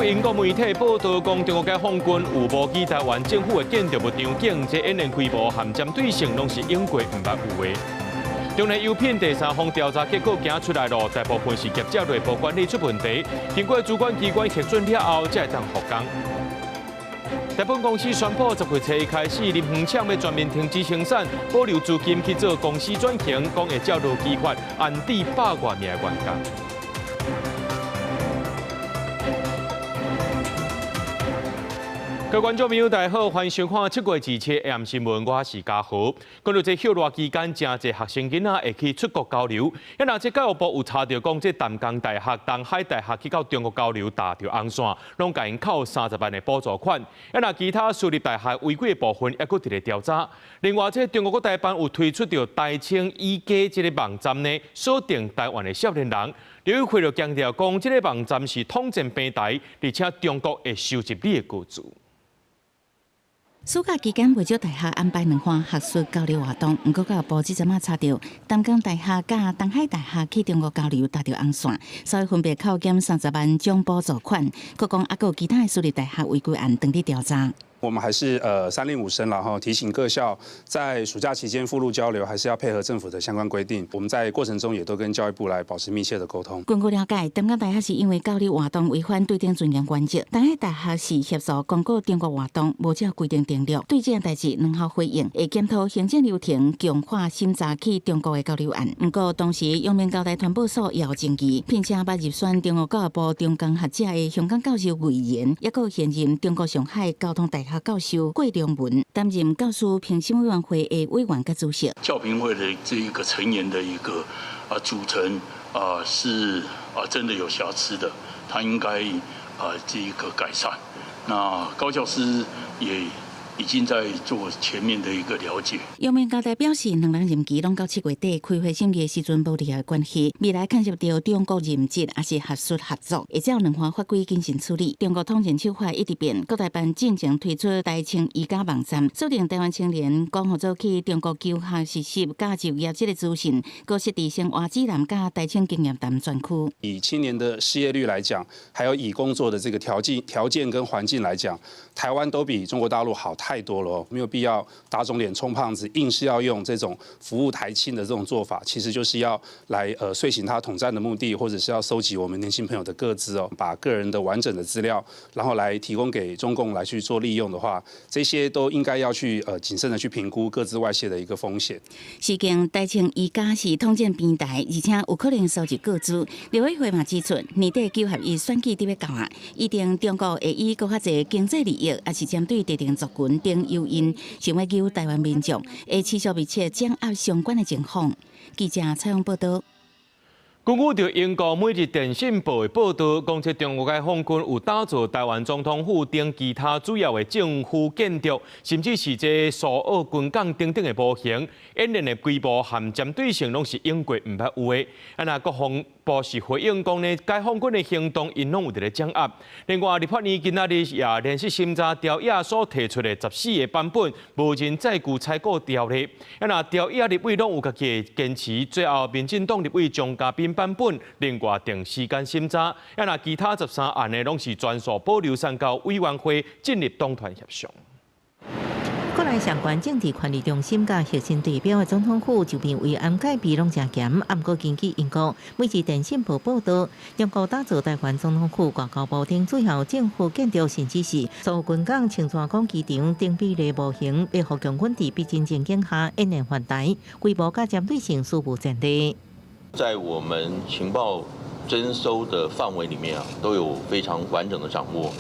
英国媒体报道讲，中国解放军有无记台湾政府的建筑物场景，这演练规模含针对性拢是英国唔捌有的。中联邮品第三方调查结果行出来咯，大部分是业者内部管理出问题，经过主管机关核准了后，才会当复工。日本公司宣布，10月初一开始，林园厂要全面停止生产，保留资金去做公司转型，讲会照劳基法安置100多名员工。各位观众朋友，大家好，欢迎收看7月27日 AM 新闻，我是嘉豪。讲到这休热期间，真侪学生囡仔会去出国交流。那这教育部有查到讲，这淡江大学、东海大学去到中国交流，搭着红线，拢甲因扣30万的补助款。那其他私立大学违规的部分，也搁伫咧调查。另外，这中国国台办有推出着台青医家这个网站呢，锁定台湾的少年人。刘玉辉就强调讲，这个网站是统战平台，而且中国会收集你的句子。暑假期间，为咗大学安排2项学术交流活动，不过教育部即阵查到，淡江大学甲东海大学去中国交流搭着红线，所以分别扣减30万种补助款。佮讲还有其他的私立大学违规案等伫调查。我们还是3令5申了哈，提醒各校在暑假期间赴陆交流，还是要配合政府的相关规定。我们在过程中也都跟教育部来保持密切的沟通。根据了解，淡江大学是因为交流活动违反对等尊严原则，东海大学是协助公告中国活动无照规定订立。对这件代志，2校回应会检讨行政流程，强化审查去中国的交流案。不过当时阳明交大团报所也有争议，并且捌入选中国教育部中共学者的香港教授委员，也有现任中国上海交通大学教授桂良文担任教师评审委员会的委员跟主席。教评会的这一个成员的一个组成是真的有瑕疵的，他应该这一个改善。那高教师也已经在做全面的一个了解。阳明交大表示，2人任期拢到7月底，开会审议的时阵无利害关系，未来牵涉到中国任职也是学术合作，会照2项法规进行处理。中国统战手法一直变，国台办进前推出台青医家网站，锁定台湾青年讲合作去中国求学、实习、加就业这个资讯，搁设置生活指南加台青经验谈专区。以青年的失业率来讲，还有以工作的这个条件跟环境来讲，台湾都比中国大陆好太多了哦，没有必要打肿脸充胖子，硬是要用这种服务台青的这种做法，其实就是要来遂行他统战的目的，或者是要收集我们年轻朋友的个资哦，把个人的完整的资料，然后来提供给中共来去做利用的话，这些都应该要去谨慎的去评估个资外泄的一个风险。事件台青医家是统战平台，而且有可能收集个资。刘委会嘛指出，年底9合1选举伫要到啊，一定中国会以更较侪经济利益，也是针对特定族群等诱因，想要救台湾民众，会持续密切掌握相关的情况。记者采访报道。根据着英国每日电讯报的报道，讲这中国解放军有打造台湾总统府等其他主要的政府建筑，甚至是这苏澳军港等等的模型，演练的规模含针对性拢是英国唔捌有的。那国防部是回应讲呢，解放军的行动因拢有伫咧掌握。另外，立法院今仔日也连续审查调野所提出的14个版本无人载具采购条例。那调野立委拢有家己的坚持，最后民进党立委张嘉宾版本另外定时间审查。那其他13案呢，拢是全数保留上交委员会进入党团协商。国内相关政治权力中心甲核心代表的总统府就变为暗改比拢正严，不过根据英国每日电讯报报道，中国打造台湾总统府外交部等最后政府建筑，甚至是苏澳军港青山港机场等比例模型，要互共军伫逼真情景下演练换台，规模甲针对性殊无战力。在我们情报征收的范围里面都有非常完整的掌握。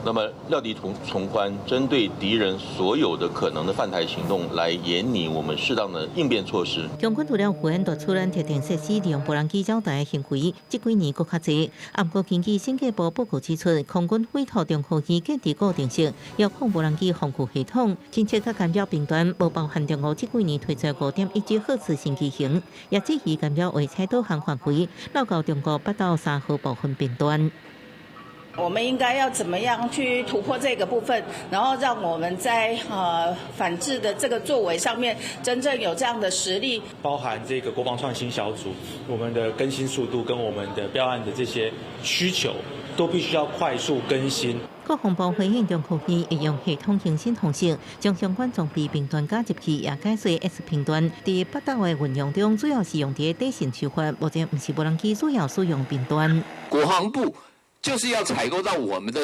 那么料敌从宽，针对敌人所有的可能的犯台行动来研拟我们适当的应变措施。共军除了复原突然特定设施利用无人机照台的行为，这几年更较侪。不过根据审计部报告指出，空军委托中科院建立固定式遥控无人机防护系统，侦测甲干扰频段无包含中国这几年推出5.19赫兹新机型，也质疑干扰为采导航范围绕到中国8到3毫部分频段。我们应该要怎么样去突破这个部分，然后让我们在反制的这个作为上面真正有这样的实力。包含这个国防创新小组，我们的更新速度跟我们的标案的这些需求，都必须要快速更新。国防部回应中科院会用系统更新方式，将相关装备频段加入去，也解说 S 频段。在北斗的运用中，主要是用在电信手法，目前不是无人机主要使用频段。国防部就是要采购到我们的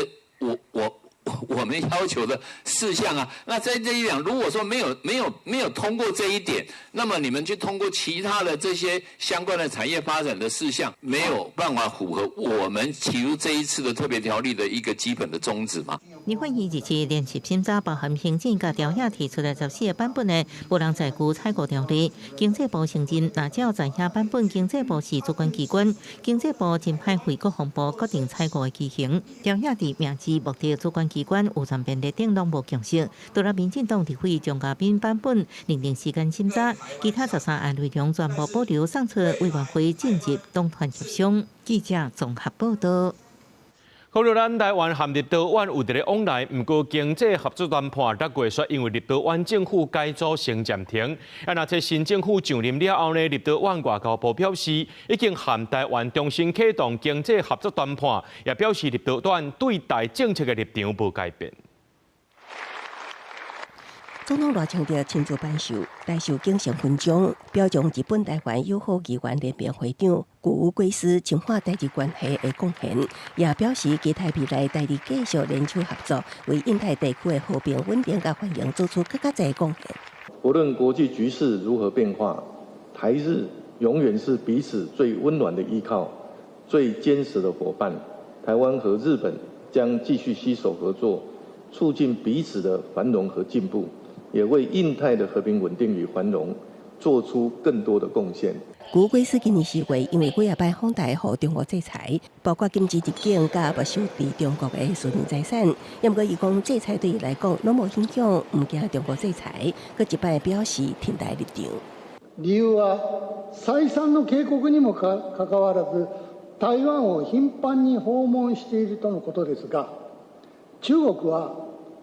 我们要求的事项啊。那在这一点，如果说没有通过这一点，那么你们去通过其他的这些相关的产业发展的事项，没有办法符合我们提出这一次的特别条例的一个基本的宗旨嘛。立法院日前联席审查包含行政甲调解提出来14个版本的无人载具采购条例，经济部承认，若照在遐版本，经济部是主管机关，经济部真派回国防部决定采购的期限。调解伫名字、目的、主管机关有全面列定拢无共识。独立民进党伫会将嘉宾版本认定时间审查，其他13项内容全部保留送出委员会进入党团协商。记者综合报道。考虑咱台湾和立陶宛有伫咧往来，不过经济合作谈判六月说，因为立陶宛政府改组先暂停。那这新政府上任了后呢，立陶宛外交部表示，已经和台湾重新启动经济合作谈判，也表示立陶宛对待政策的立场无改变。总统赖清德亲自颁授大受敬献勋章，表彰日本台湾友好议员联盟会长古贵司强化台日关系的贡献，也表示期待未来台日继续联手合作，为印太地区的和平稳定和繁荣做出更加多贡献。无论国际局势如何变化，台日永远是彼此最温暖的依靠、最坚实的伙伴。台湾和日本将继续携手合作，促进彼此的繁荣和进步。也为印太的和平稳定与繁荣做出更多的贡献。古贵司今年4月因为几摆访台互中国制裁，包括禁止入境甲没收伫中国的私人财产。不过伊讲制裁对伊来讲拢无影响，唔惊中国制裁，佮一摆表示挺台立场。理由は再三の警告にもかかわらず、台湾を頻繁に訪問しているとのことですが、中国は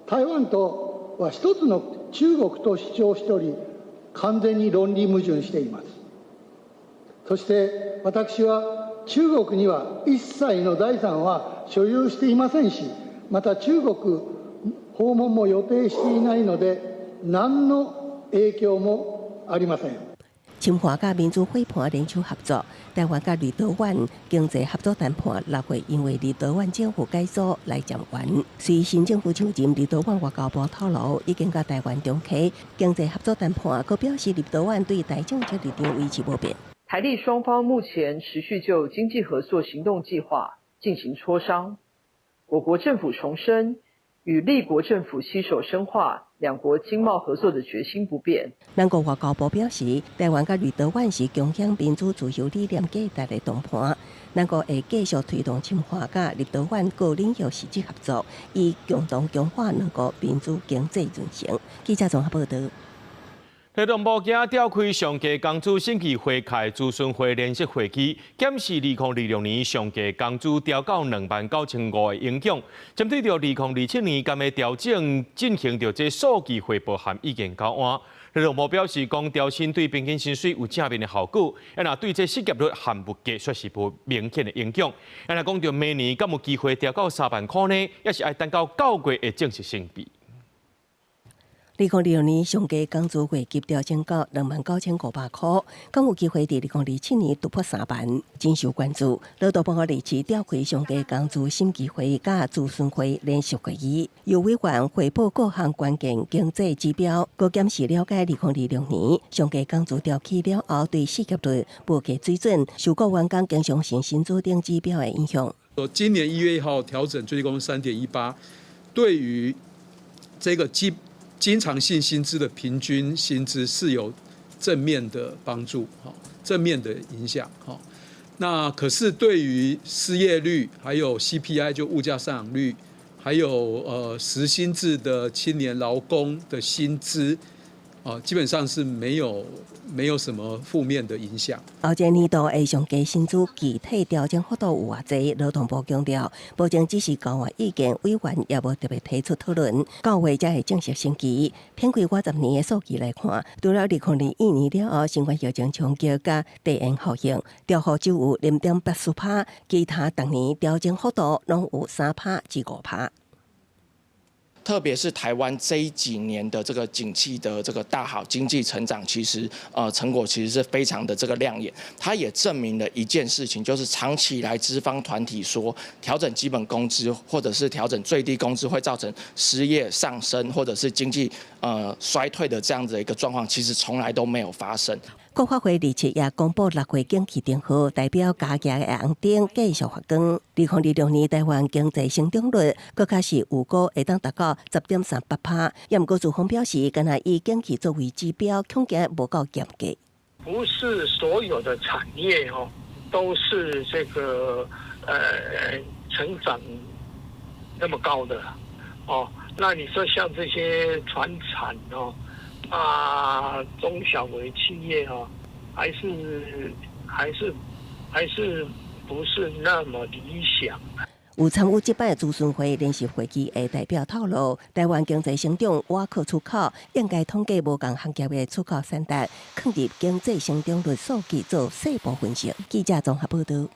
台湾とは一つの中国と主張しており、完全に論理矛盾しています。そして私は中国には一切の財産は所有していませんし、また中国訪問も予定していないので、何の影響もありません。深化甲民主会盘联手合作，台湾甲立陶宛经济合作谈判6月因为立陶宛政府改组来暂缓。随新政府上任，立陶宛外交部透露，已经甲台湾重启经济合作谈判，佮表示立陶宛对台政策立场维持不变。台立双方目前持续就经济合作行动计划进行磋商。我国政府重申，与立国政府携手深化两国经贸合作的决心不变。咱国外交部表示，台湾甲立陶宛是共享民主自由理念价值的同伴，咱国会继续推动深化甲立陶宛各领域实质合作，以共同强化两国民主经济运行。记者综合报道。劳动部今召开上届工资审议会开咨询会联席会议，检视2026年上届工资调到29500的影响。针对着2027年敢的调整，进行着这数据汇报和意见交换。劳动部表示，讲调薪对平均薪水有正面的效果，那对这失业率和物价确实无明显的影响。那讲到明年敢有机会调到3万块呢？也是要等到9月的正式审议。2026年上届工资月级调整到29500块，敢有机会伫2027年突破3万，真受关注。劳动部日前召开上届工资审议会甲咨询会联席会议，由委员汇报各项关键经济指标，佮检视了解2026年上届工资调起了后对失业率、物价水准、受雇员工经常性薪资等指标的影响。今年1月1号调整最低工资3.18，对于这个经常性薪资的平均薪资是有正面的帮助，正面的影响。那可是对于失业率，还有 CPI 就物价上涨率，还有时薪制的青年劳工的薪资，基本上是没有什么负面的影响。后一个年度的上加薪资具体调整幅度有偌济？劳动部强调，目前只是交换意见，委员也无特别提出讨论，9月才会正式升级。偏过50年的数据来看，除了2021年了后新冠疫情冲击加地缘效应，调幅只有0.84%，其他当年调整幅度拢有3%至5%。特别是台湾这几年的这个景气的这个大好经济成长，其实成果其实是非常的这个亮眼。它也证明了一件事情，就是长期以来资方团体说调整基本工资或者是调整最低工资会造成失业上升或者是经济衰退的这样子的一个状况，其实从来都没有发生。国发会日前也公布6月景气电号，代表加价的红灯继续发光。2026年台湾经济成长率更加是预估会当达到10.38%。也毋过主方表示，敢若以景气作为指标，恐惊无够严格。不是所有的产业都是这个成长那么高的那你说像这些传产中小微企业还是不是那么理想。有参与这摆的咨询会联席会议的代表透露，台湾经济成长外靠出口，应该统计无同行业的出口产值，放入经济成长率数据做细部分析。记者综合报道。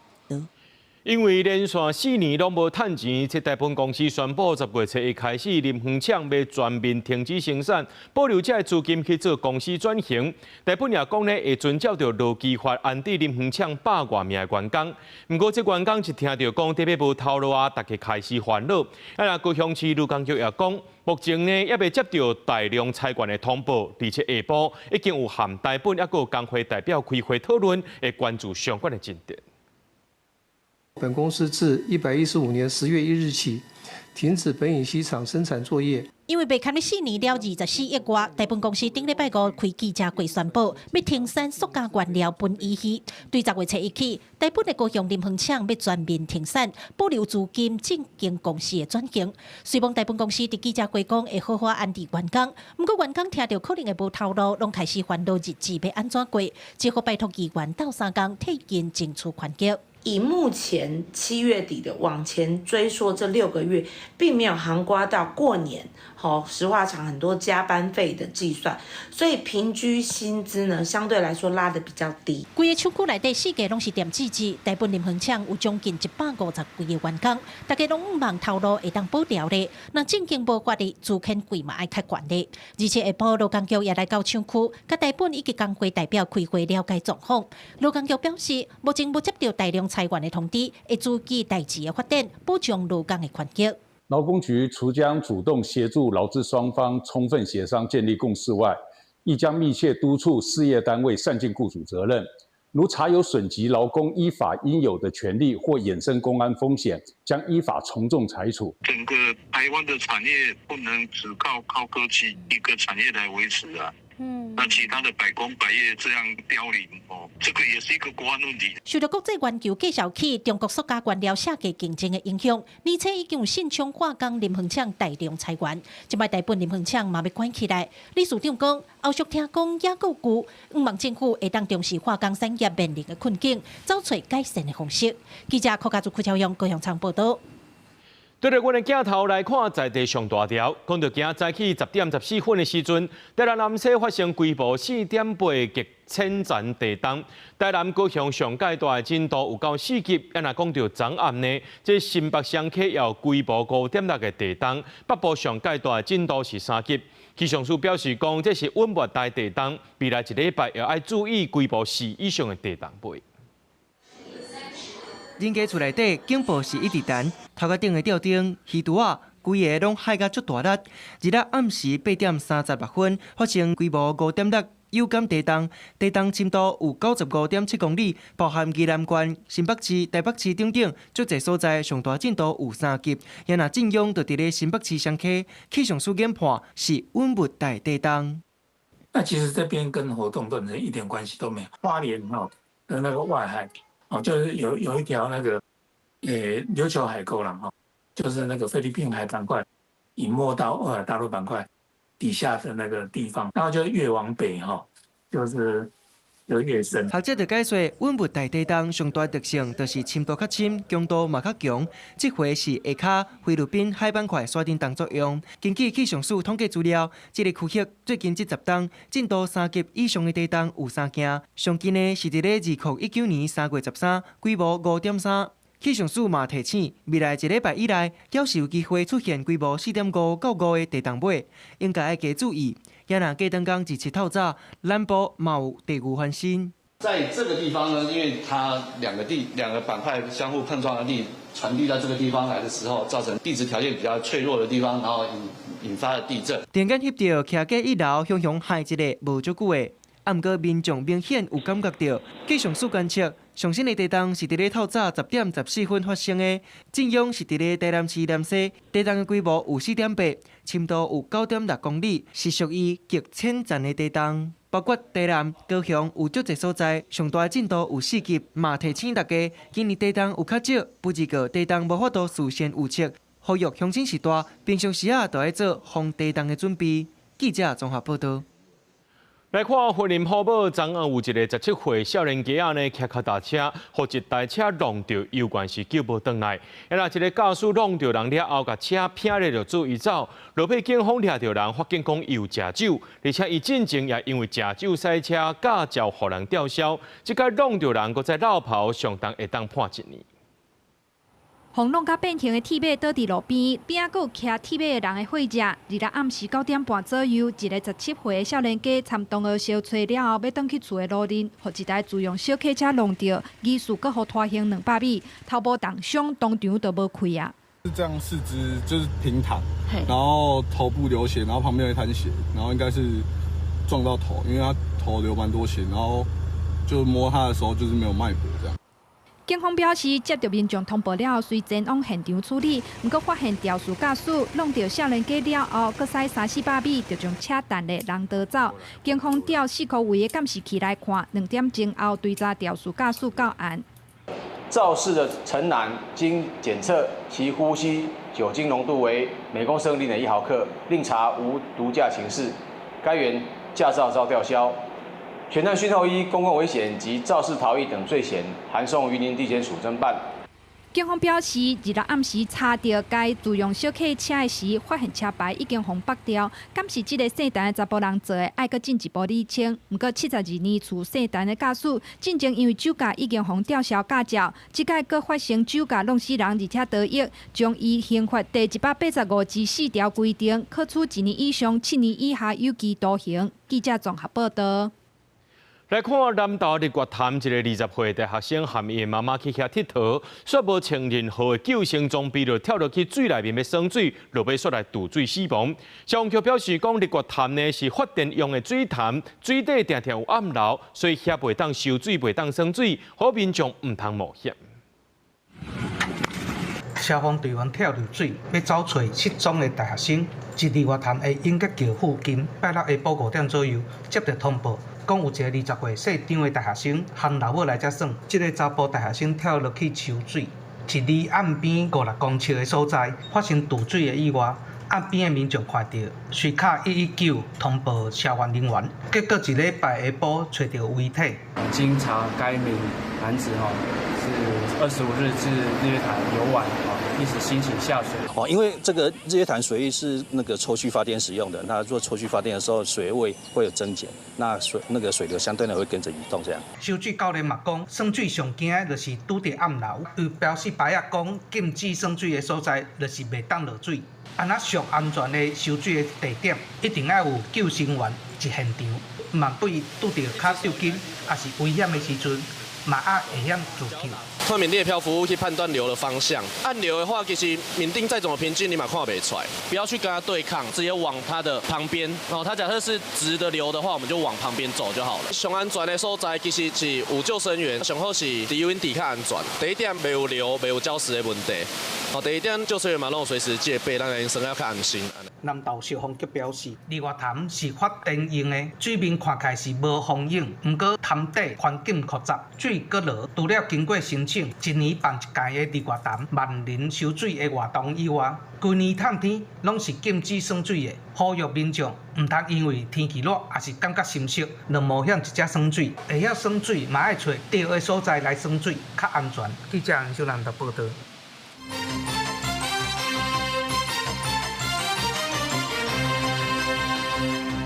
因为连续4年拢无趁钱，这大部分公司宣布10月初一开始，林园厂要全面停止生产，保留这资金去做公司转型。大部分也讲呢，会遵照着劳基法安置林园厂100多名的员工。不过这员工一听到讲特别无透露大家开始烦恼。高雄市劳工局也讲，目前呢也未接到大量裁员的通报，而且下晡已经有含大本，也有工会代表开会讨论，会关注相关的进展。本公司自115年10月1日起停止本乙烯厂生产作业。因为被砍了4年了24亿外，大本公司顶礼拜5开记者会宣布，要停产塑胶原料苯乙烯。对10月初一起，大本的高雄林园厂要全面停产，保留资金进行公司的转型。虽望大本公司伫记者会讲会好好安置员工，不过员工听到可能会无透露，拢开始烦恼日子要安怎过，只好拜托议员斗3工替因争取权益。以目前7月底的往前追溯这6个月，并没有涵盖到过年石化厂很多加班费的计算，所以平均薪资呢相对来说拉得比较低。规个厂区内底4家拢是店自治，大本林园厂有将近150几个员工，大家拢唔忙透露会当保掉的。那正经无法的资遣费嘛爱较悬的。而且下晡劳工局也来到厂区，甲大本以及工会代表开会了解状况。劳工局表示，目前无接到大量裁员的通知，会注意代志的发展，保障劳工的权益。劳工局除将主动协助劳资双方充分协商建立共识外，亦将密切督促事业单位善尽雇主责任。如查有损及劳工依法应有的权利或衍生公安风险，将依法从重裁处。整个台湾的产业不能只靠科技一个产业来维持啊。那其他的百工百业这样凋零这个也是一个国安问题。受到国际研究介绍起中国塑胶原料下价竞争的影响，而且已经有信昌化工林园厂大量裁员，即摆大本林园厂嘛要关起来。理事长讲，后续听讲也够久，希望政府会当重视化工产业面临的困境，找出改善的方式。记者柯家族、柯超阳、高雄场报道。对着阮的镜头来看，在地上大条，讲到今早起10点14分的时阵，台南南西发生规模4.8级千层地震。台南高雄上界大的震度有到4级，也若讲到昨暗呢，这新北双溪也有规模5.6的地震，北部上界大的震度是3级。气象署表示讲，这是温热带地震，未来1礼拜要爱注意规模4以上的地震背。人家厝内底警报是一直弹，头壳顶的吊灯、鱼肚仔，规个拢海甲足大力。日日暗时8点36分，发生规模5.6有感地震，地震深度有95.7公里，包含宜兰县、新北市、台北市等等，足侪所在上大震度有3级。也若震央就伫咧新北市双溪，气象署研判是温热带地震。那其实这边跟活动本身一点关系都没有。花莲的那个外海。就是有一条那个琉球海沟了就是那个菲律宾海板块隐没到欧亚大陆板块，底下的那个地方，然后就越往北就是越深。学者就解说，稳物大地动上大特性就是深度较深，强度嘛较强。这回是下骹菲律宾海板块刷震动作用。根据气象署统计资料，这个区域最近这10冬震度3级以上的地动有3件，上近的是伫咧2019年3月13，规模5.3。气象署嘛提醒，未来1礼拜以内，要是有机会出现规模4.5到5的地动尾，应该要加注意。也若过灯光自7透早，南部嘛有地牛翻身。在这个地方呢，因为它两个板块相互碰撞的力传递到这个地方来的时候，造成地质条件比较脆弱的地方，然后引发了地震。电感翕到徛过1楼，雄雄海一个无足久的。毋过民众明显有感觉到，气象署观测上新的地动是伫咧透早10点14分发生的，震央是伫咧台南市南西，地动的规模有4.8，深度有9.6公里，是属于极浅层的地动。包括台南、高雄有足侪所在，上大震度有4级，嘛提醒大家，今年地动有较少，不只个地动无法度事先预测，呼吁乡亲时代平常时都要做防地动的准备。记者综合报道。来看云林虎堡，昨暗有一个17岁少年家呢，骑脚踏车，互一台车撞到，有关是救无回来。然后一个驾驶撞到人了后，甲车偏咧就注意走。罗北警方抓到人，发现讲伊有食酒，而且伊进前也因为食酒赛车，驾照互人吊销。即个撞到人，搁在绕跑，上当会当判1年。轰隆甲变形的铁马倒伫路边，边仔阁有骑铁马的人的血迹。日日暗时9点半左右，一个17岁的少年家参同学小找了后，要转去厝的路面，互一台自用小客车弄到，疑似阁互拖行200米，头部重伤，当场就无开啊。是这样，四肢就是平躺，然后头部流血，然后旁边有一滩血，然后应该是撞到头，因为他头流蛮多血，然后就摸他的时候就是没有脉搏这样。警方表示，接到民众通报了后，随前往现场处理，不过发现肇事驾驶弄到少年家了后，搁驶300-400米，就将车弹咧人逃走。警方调4颗位的监视器来看，2点钟后追查肇事驾驶到案。肇事的陈男经检测，其呼吸酒精浓度为每公升0.1毫克，另查无毒驾情事。该员驾照遭吊销。全案讯后依公共危险及肇事逃逸等罪嫌，函送云林地检署侦办。警方表示，日日暗时查到该自用小客车的时，发现车牌已经红拔掉。敢是这个姓陈的查甫人做的，爱搁进一步厘清。不过72年厝姓陈的驾驶，进前因为酒驾已经红吊销驾照，即届搁发生酒驾弄死人而且得益，将依刑法第185之4条规定，可处1年以上7年以下有期徒刑。记者综合报道。来看南投日月潭一个20岁的学生，含伊的妈妈去遐佚佗，却无穿任何的救生装备，就跳落去水内面要耍水，落尾煞来渡水死亡。消防局表示，讲日月潭呢是发电用的水潭，水底常常有暗流，所以遐袂当收水，袂当耍水，好民众唔通冒险。消防队员跳入水，要找找失踪的大学生，伫日月潭的英吉桥附近，拜六下晡5点左右接到通报。讲有一个20岁细长的大学生含老母来遮耍，这个查甫大学生跳落去抽水，是离岸边5-6公尺的所在发生渡水的意外。岸边的民众看到，随卡119通报消防人员，结果一礼拜下晡找到遗体。经查，该名男子是25日至日月潭游玩，一时兴起下水。因为这个日月潭水域是那个抽蓄发电使用的，那做抽蓄发电的时候，水位会有增减，那水流相对的会跟着移动这样。收水教练嘛讲，耍水上惊的就是拄着暗流，有标示牌仔讲禁止耍水的所在，就是袂当落水。安那上安全的收水的地点，一定要有救生员一现场，万不拄着卡抽筋，也是危险的时阵，嘛会晓自救。透明裂漂服务去判断流的方向，暗流的话，其实缅定再怎么平静，你嘛看不出来。不要去跟它对抗，直接往它的旁边。然后它假设是直的流的话，我们就往旁边走就好了。上安全的所在其实是有救生员，上好是伫温底较安全。第一点没有流、没有礁石的问题。第一点救生员嘛，拢随时戒备，让人生要较安心。南投消防局表示，二外潭是发电用的，水面看起来是无风影，不过潭底环境复杂，水阁落。除了经过申请，1年办一届的二外潭万人收水的活动以外，规年探天拢是禁止耍水的，呼吁民众唔通因为天气热，也是感觉心塞，就冒险直接耍水。会晓耍水，嘛爱找对的所在来耍水，较安全。记者杨秀兰的报道。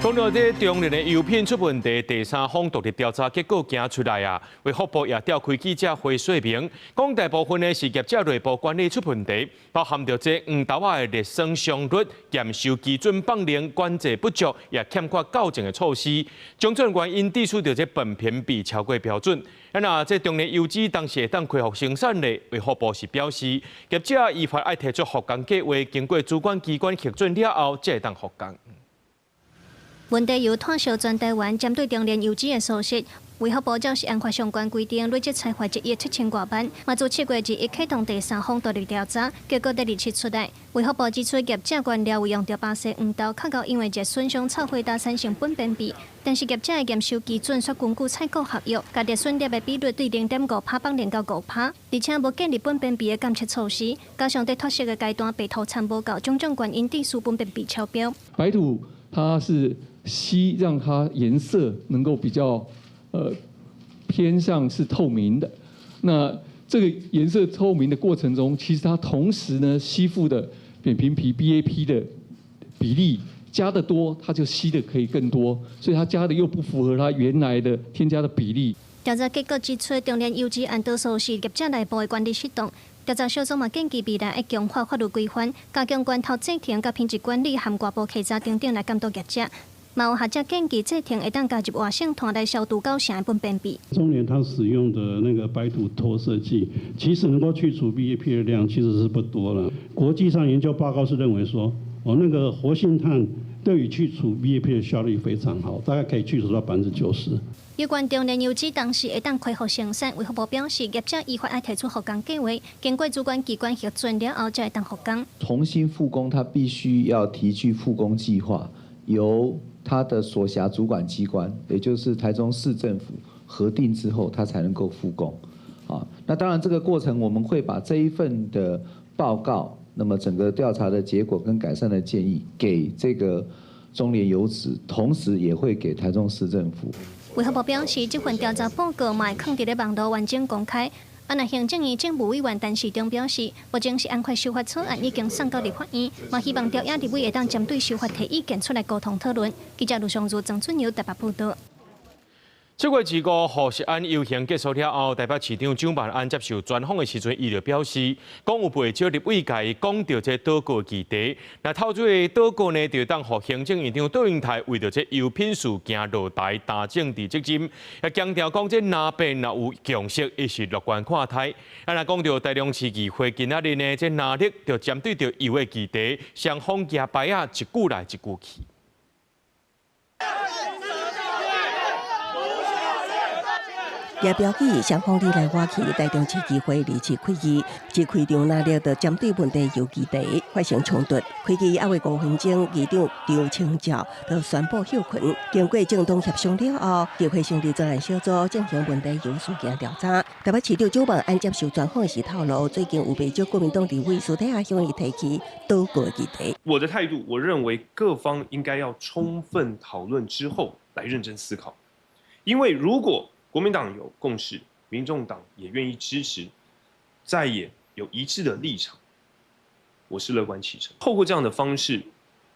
讲到这中联的油品出问题，第3方独立调查结果行出来啊，卫福部也召开记者会说明，讲大部分的是业者内部管理出问题，包含着这黄豆仔的热酸上率、验收基准放量管制不足，也欠缺校正的措施，种种原因指出着这本片比超过标准。那这中联油脂当时会当恢复生产力，卫福部是表示，业者依法爱提出复工计划，经过主管机关核准了后，才会当复工。问题由炭烧全台湾针对中联油脂的疏失，卫福部照是按法相关规定，累计裁罚1亿7千多万。马祖7月1日启动第3方独立调查，结果第2日出来。卫福部指出，业者原料用着巴西黄豆，确实因为热损伤臭灰大产生苯便秘，但是业者的验收基准却根据采购合约，甲热损粒的比率对0.5%放量到5%，而且无建立苯便秘的监测措施，加上在脱色的阶段白土产不够，种种原因致使苯便秘超标。白土它是吸让它颜色能够比较偏向是透明的，那这个颜色透明的过程中，其实它同时呢吸附的扁平皮 BAP 的比例加得多，它就吸的可以更多，所以它加的又不符合它原来的添加的比例。调查结果指出，中联油脂按多数是业者内部的管理失当。调查小组嘛建议未来要强化法律规范，加强源头制停甲品质管理，含外部稽查等等来监督业者。嘛有学者建议制停会当加入活性炭来消毒高成的苯便秘。中联它使用的那个白土脱色剂，其实能够去除 BAP 的量其实是不多了。国际上研究报告是认为说，那个活性炭对于去除 BAP 的效率非常好，大概可以去除到90%。有关中联油脂当时会当恢复生产，卫福部表示，业者依法爱提出复工计划，经过主管机关核准了后，才会当复工。重新复工，它必须要提具复工计划，由它的所辖主管机关，也就是台中市政府核定之后，它才能够复工。那当然这个过程我们会把这一份的报告，那么整个调查的结果跟改善的建议给这个中联油脂，同时也会给台中市政府。卫福部表示，这份调查报告嘛会放伫咧网络完整公开。那行政院政务委员陈时中表示，目前是按快修法草案已经送到立法院，嘛希望调研立委会当针对修法提意见出来沟通讨论。记者卢尚如、郑春友台北报道。7月25号食安游行结束了后，台北市长蒋万安接受专访的时阵，伊就表示，讲有不少立委甲伊讲到这倒过议题，那透出的倒过呢，就当互行政院长杜永泰为着这油品事件落台打政治责任，也强调讲这那边若有共识，伊是乐观看待。那讲到台中市议会今仔日呢，这哪力就针对着油的议题，双方举牌啊，一句来一句去。也标记双方你来我去，台中市议会2次会议，即会场哪力就针对问题有议题发生冲突。会议还未5分钟，议长张清照就宣布休困。经过政党协商了后，议会成立专案小组进行问题有事件调查。台北市长蒋万安接受专访时透露，最近有不少国民党立委私底下向伊提起倒过议题。我的态度，我认为各方应该要充分讨论之后来认真思考，因为如果国民党有共识，民众党也愿意支持，在野有一致的立场，我是乐观其成。透过这样的方式，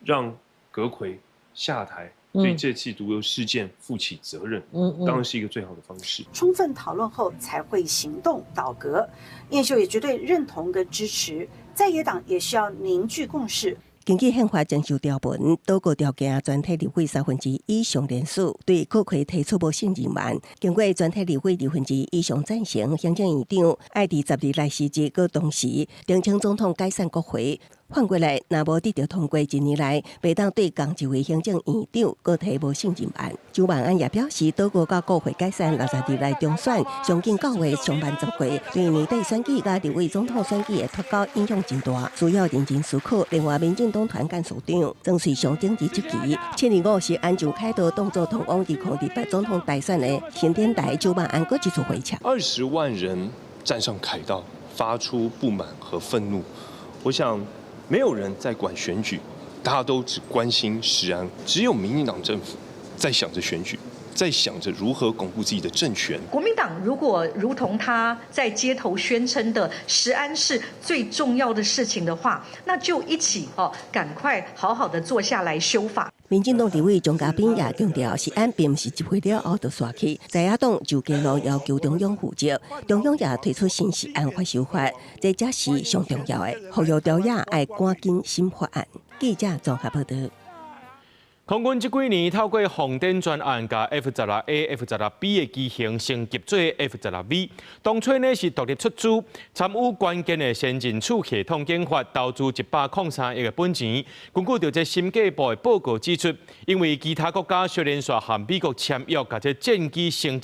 让阁揆下台，对这次毒油事件负起责任，当然是一个最好的方式。充分讨论后才会行动倒阁，燕秀也绝对认同跟支持，在野党也需要凝聚共识。根据宪法征收条文，倒过条件全体立委1/3以上人数对国会提出无信任案，经过全体立委2/2以上赞成，行政院长爱伫10日来辞职，搁同时，澄清总统解散国会，反过来，若无得到通过，1年来袂当对同一位行政院长搁提无信任案。周万安也表示，岛国甲国会解散60日来中选，上近9月上半10月，对年底选举甲立委总统选举的脱稿影响真大，需要认真思考。另外，民进党团干事长曾水上政治积极，7年5是安上开刀动作通往2028总统大选的新典台，周万安搁一次回呛：20万人站上凯道，发出不满和愤怒。我想。没有人在管选举，大家都只关心食安，只有民进党政府在想着选举，在想着如何巩固自己的政权。国民党如果如同他在街头宣称的食安是最重要的事情的话，那就一起赶快好好的坐下来修法。民进党立委钟嘉宾也强调，食安并不是一回了后就煞去，在野党就加入要求中央负责，中央也推出新食安法修法，这才是上重要的，呼吁朝野要赶紧审法案。记者综合报道。空军这几年透过航电专案，把 F-16A、F-16B 的机型升级做 F-16V。当初呢是独立出资，参与关键的先进处系统研发，投资103亿的本钱。根据着这审计部的报告指出，因为其他国家虽然说和美国签约，把这战机升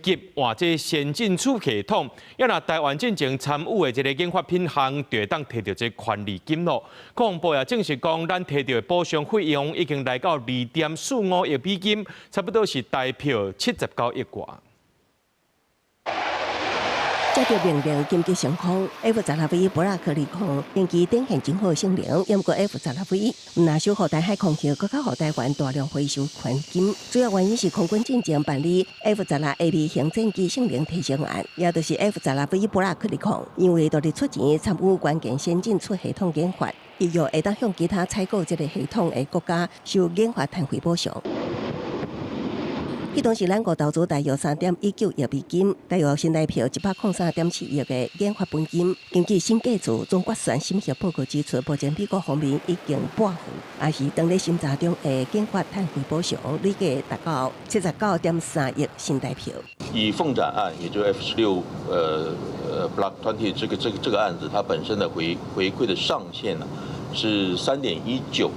级换这先进处系统，要拿台湾进前参与的这个研发品项，就会当摕到这权利金咯。国防部也证实讲，咱摕到的补偿费用已经来到2.45亿美金，差不多是大票79亿元。接到命令紧急升空 ，F-16V 布拉克利空演技展现真好性能，不过 F-16V 唔拿小互台海空气，更加互台湾大量回收权金。主要原因是空军进前办理 F-16A 型战机性能提升案，也就是 F-16V 布拉克利空，因为独立出钱参与关键先进出系统研发，伊又会当向其他采购这个系统的国家收研发摊费补偿。迄当时咱国投资大约3.19亿美金，大约新台票103.7亿的研发本金。根据审计处总决算审核报告指出，目前美国方面已经拨付，也是当咧审查中的研发摊费补偿，累计达到79.3亿新台票。以凤展案，也就是 F-16Block 20这个案子，它本身的回馈的上限呢是3.19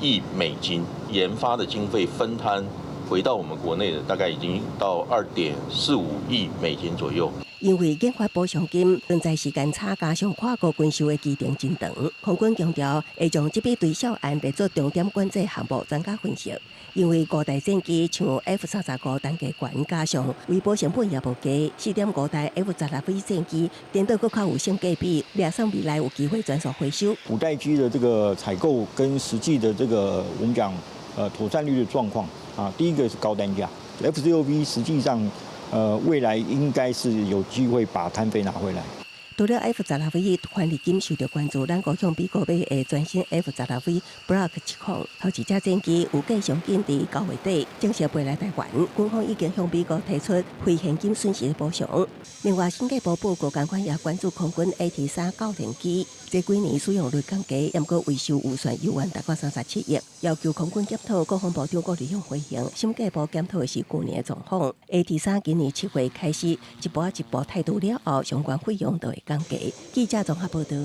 亿美金，研发的经费分摊。回到我们国内的大概已经到2.45亿美金左右。因为研发补偿金存在时间差，加上跨国军售的期程真长，空军强调会将这笔对小案列作重点管制项目专家分析。因为5代战机像 F-35单价悬，加上维保成本也无低，4.5代 F-16V 战机电动更较有性价比，马上未来有机会转手回收。5代机的这个采购跟实际的这个我们讲妥善率的状况。第一个是高单价 ，F-16V 实际上，未来应该是有机会把摊费拿回来。除了 F-16V 权利金受到关注，咱国向美国买的全新 F-16V Block 70，头一架战机预计上紧伫9月底正式飞来台湾，军方已经向美国提出非现金损失的补偿。另外，审计部报告同款也关注空军 AT-3教练机，这几年使用率降低，不过维修预算有达到37亿，要求空军检讨。国防部长郭立雄回应，审计部检讨的是去年的状况 ，AT-3今年7月开始一步一步态度了后，相关费用都会降低。记者综合报道。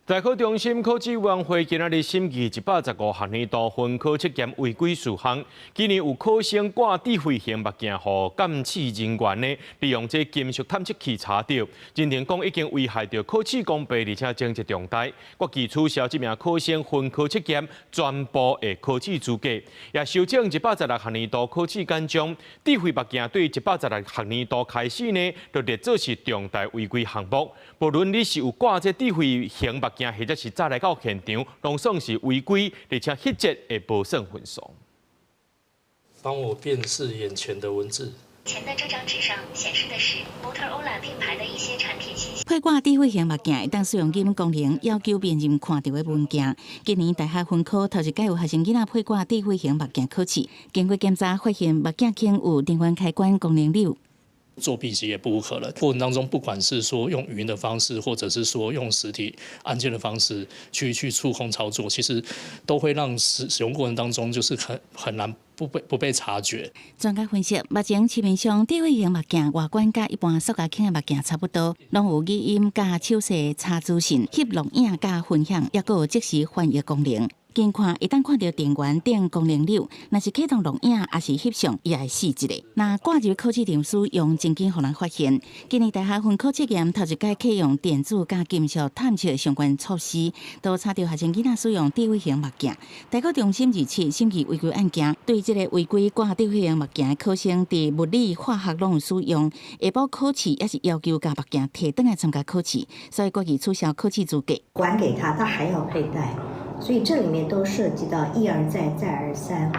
大考中心考试委员会今日审议115学年度分科测验违规事项。今年有考生挂智慧型目镜，互监视人员呢利用这金属探测器查到，认定讲已经危害到考试公平，而且争执重大。国际取消这名考生分科测验全部的考试资格，也修正116学年度考试简章。智慧目镜对116学年度开始呢，就列作是重大违规项目。无论你是有挂这智慧型目镜，或者是早来到现场，拢算是违规，而且细节会无算分数。帮我辨识眼前的文字。前的这张纸上显示的是 Motorola 品牌的一些产品信息。配挂智慧型目镜会当使用语音功能，要求辨认看到的文件。今年大学分科头一届有学生囡仔配挂智慧型目镜考试，经过检查发现目镜镜有电源开关功能钮。作弊其实也不无可能。过程当中，不管是说用语音的方式，或者是说用实体按键的方式去触控操作，其实都会让使用过程当中就是很难不被察觉。专家分析，目前市面上智慧型目镜外观甲一般塑胶镜的目镜差不多，拢有语音甲手势查资讯、翕录影甲分享，也有即时翻译功能。近看一旦看到电源等功能钮，若是启动录影，也是翕相，也会死一个。那挂入考试点数用真紧，互人发现。今年大学分科测验头一届启用电子甲金属探测相关措施，都查到学生囡仔使用智慧型目镜。大学中心2次审议违规案件，对这个违规挂智慧型目镜的考生，伫物理、化学拢有使用。下晡考试也是要求将目镜摕回来参加考试，所以决议取消考试资格。还给他，他还要佩戴。所以这里面都涉及到一而再再而三，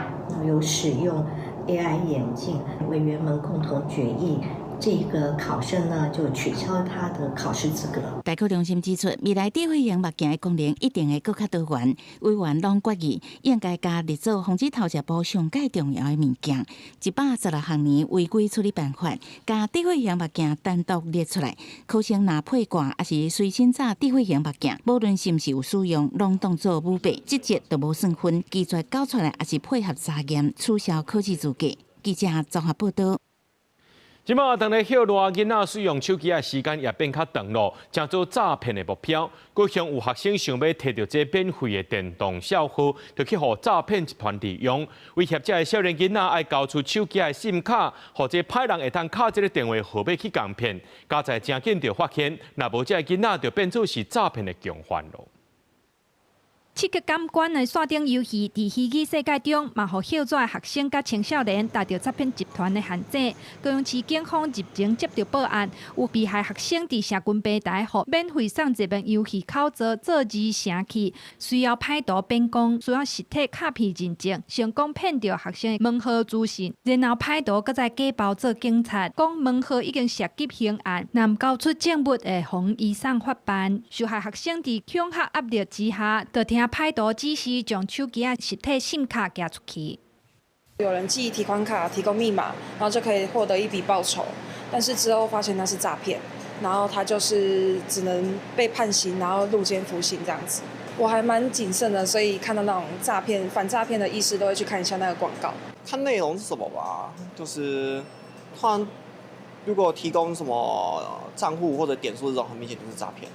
有使用 AI 眼镜，委员们共同决议，这个考生呢就取消他的考试资格。大考中心指出，未来智慧型目镜的功能一定会更加多元。委员拢决议应该加列做防止偷窃部上界重要的物件，116项年违规处理办法，加智慧型目镜单独列出来。考生若配挂也是随身带智慧型目镜，无论是毋是有使用，拢当作武备，这节都无算分。记载交出来也是配合查验，取消考试资格。记者综合报道。即马当咧许多囡仔使用手机的时间也变较长咯，成做诈骗的目标。高雄有学生想要摕到这免费的电动小号，就去互诈骗集团利用，威胁这个少年囡仔爱交出手机的 SIM 卡，或者歹人会当卡这个电话号码去共骗。加在真紧就发现，若无这个囡仔就变做是诈骗的共犯咯。刺激感官的线顶游戏，伫虚拟世界中，嘛，互后座学生甲青少年达到诈骗集团的陷阱。高雄市警方入前接到报案，有被害学生伫社群平台互免费送一名游戏口罩做字城器，需要歹徒变更，需要实体卡片认证，成功骗到学生的门号资讯，然后歹徒搁再假包做警察，讲门号已经涉及刑案，若毋交出证物会防移送法办。受害学生伫恐吓压力之下，就听歹徒指示将手机啊实体 SIM 卡寄出去。有人寄提款卡、提供密码，然后就可以获得一笔报酬。但是之后发现那是诈骗，然后他就是只能被判刑，然后入监服刑这样子。我还蛮谨慎的，所以看到那种诈骗、反诈骗的意识，都会去看一下那个广告。看内容是什么吧，就是突然如果提供什么账户或者点数这种，很明显就是诈骗。